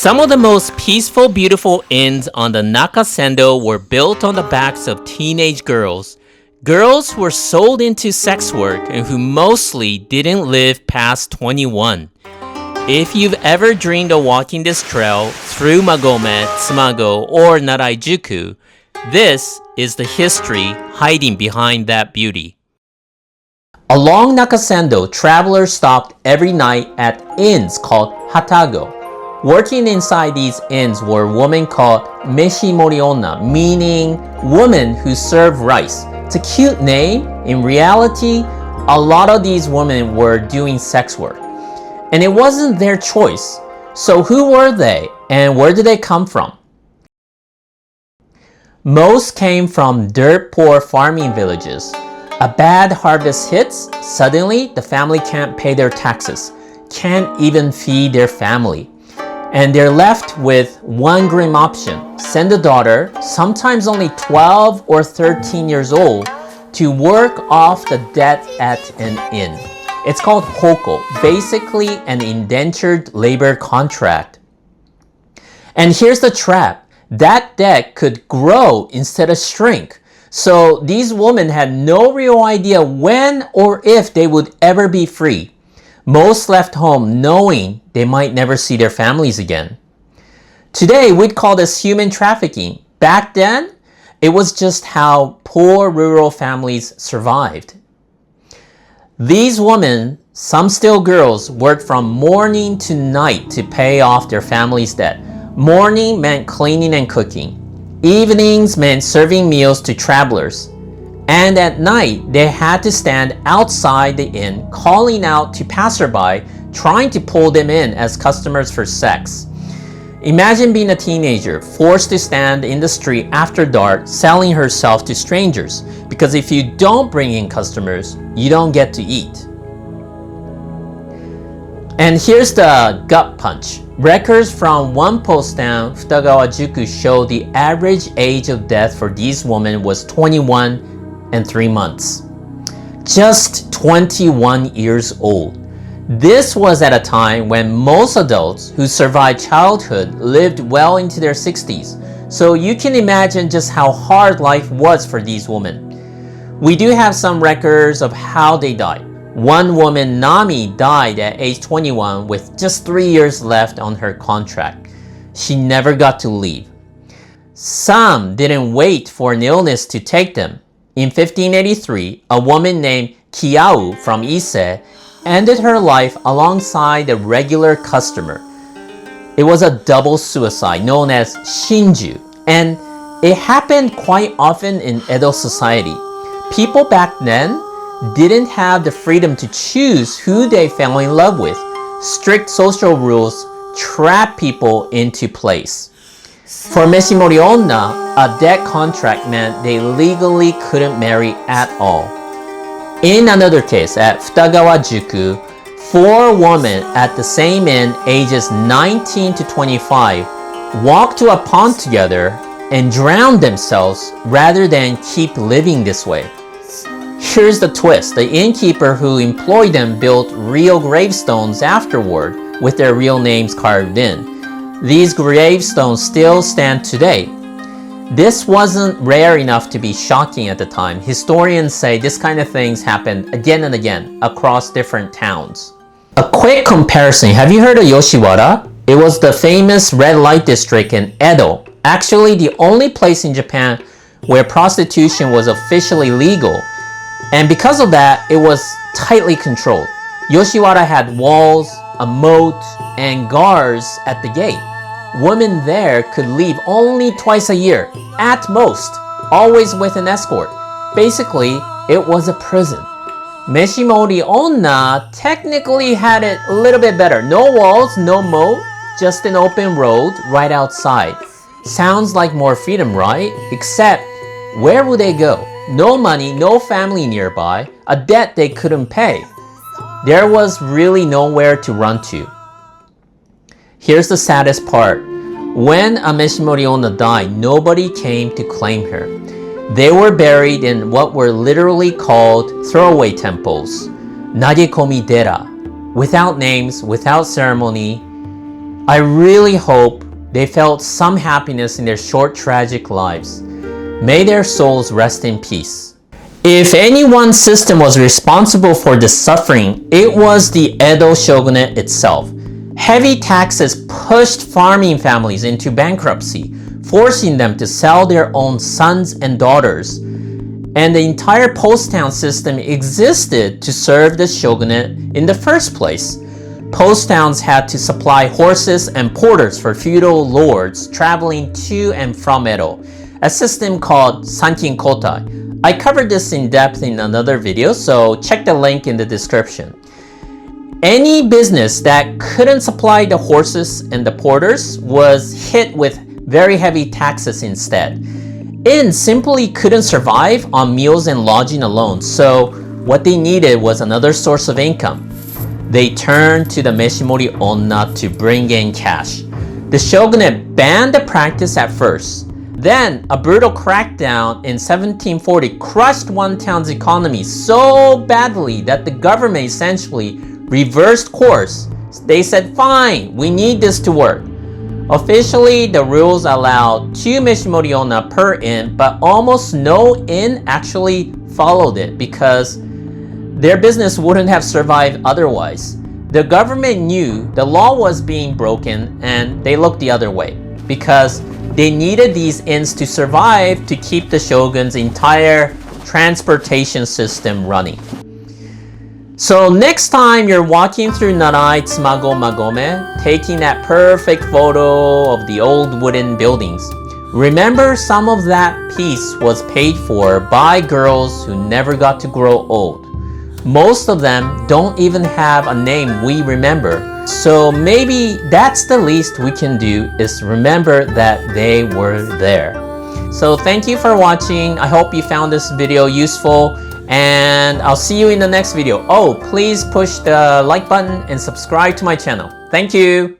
Some of the most peaceful, beautiful inns on the Nakasendo were built on the backs of teenage girls. Girls who were sold into sex work and who mostly didn't live past 21. If you've ever dreamed of walking this trail through Magome, Tsumago, or Narai-juku, this is the history hiding behind that beauty. Along Nakasendo, travelers stopped every night at inns called hatago. Working inside these inns were women called Meshimori Onna, meaning women who serve rice. It's a cute name. In reality, a lot of these women were doing sex work. And it wasn't their choice. So who were they and where did they come from? Most came from dirt poor farming villages. A bad harvest hits, suddenly the family can't pay their taxes, can't even feed their family. And they're left with one grim option: send a daughter, sometimes only 12 or 13 years old, to work off the debt at an inn. It's called hoko, basically an indentured labor contract. And here's the trap: that debt could grow instead of shrink. So these women had no real idea when or if they would ever be free. Most left home knowing they might never see their families again. Today, we'd call this human trafficking. Back then, it was just how poor rural families survived. These women, some still girls, worked from morning to night to pay off their family's debt. Morning meant cleaning and cooking. Evenings meant serving meals to travelers. And at night, they had to stand outside the inn, calling out to passerby, trying to pull them in as customers for sex. Imagine being a teenager, forced to stand in the street after dark, selling herself to strangers. Because if you don't bring in customers, you don't get to eat. And here's the gut punch. Records from one post down, Tsumago-juku, show the average age of death for these women was 21 and 3 months. Just 21 years old. This was at a time when most adults who survived childhood lived well into their 60s. So you can imagine just how hard life was for these women. We do have some records of how they died. One woman, Nami, died at age 21 with just 3 years left on her contract. She never got to leave. Some didn't wait for an illness to take them. In 1583, a woman named Kiau from Ise ended her life alongside a regular customer. It was a double suicide known as shinju, and it happened quite often in Edo society. People back then didn't have the freedom to choose who they fell in love with. Strict social rules trapped people into place. For Meshimori Onna, a debt contract meant they legally couldn't marry at all. In another case, at Tsumago-juku, 4 women at the same inn, ages 19 to 25, walked to a pond together and drowned themselves rather than keep living this way. Here's the twist. The innkeeper who employed them built real gravestones afterward with their real names carved in. These gravestones still stand today. This wasn't rare enough to be shocking at the time. Historians say this kind of things happened again and again across different towns. A quick comparison. Have you heard of Yoshiwara? It was the famous red light district in Edo. Actually, the only place in Japan where prostitution was officially legal. And because of that, it was tightly controlled. Yoshiwara had walls, a moat, and guards at the gate. Women there could leave only twice a year, at most, always with an escort. Basically, it was a prison. Meshimori Onna technically had it a little bit better. No walls, no moat, just an open road right outside. Sounds like more freedom, right? Except, where would they go? No money, no family nearby, a debt they couldn't pay. There was really nowhere to run to. Here's the saddest part. When a Meshimori Onna died, nobody came to claim her. They were buried in what were literally called throwaway temples, nagekomi dera, without names, without ceremony, I really hope they felt some happiness in their short tragic lives. May their souls rest in peace. If any one system was responsible for this suffering, it was the Edo shogunate itself. Heavy taxes pushed farming families into bankruptcy, forcing them to sell their own sons and daughters. And the entire post town system existed to serve the shogunate in the first place. Post towns had to supply horses and porters for feudal lords traveling to and from Edo, a system called sankin kotai. I covered this in depth in another video, so check the link in the description. Any business that couldn't supply the horses and the porters was hit with very heavy taxes instead. It simply couldn't survive on meals and lodging alone, so what they needed was another source of income. They turned to the Meshimori Onna to bring in cash. The shogunate banned the practice at first. Then, a brutal crackdown in 1740 crushed one town's economy so badly that the government essentially reversed course. They said, fine, we need this to work. Officially, the rules allowed 2 Meshimori Onna per inn, but almost no inn actually followed it because their business wouldn't have survived otherwise. The government knew the law was being broken and they looked the other way because they needed these inns to survive to keep the shogun's entire transportation system running. So next time you're walking through Narai, Tsumago, Magome, taking that perfect photo of the old wooden buildings, remember some of that piece was paid for by girls who never got to grow old. Most of them don't even have a name we remember. So maybe that's the least we can do is remember that they were there. So thank you for watching. I hope you found this video useful. And I'll see you in the next video. Oh, please push the like button and subscribe to my channel. Thank you.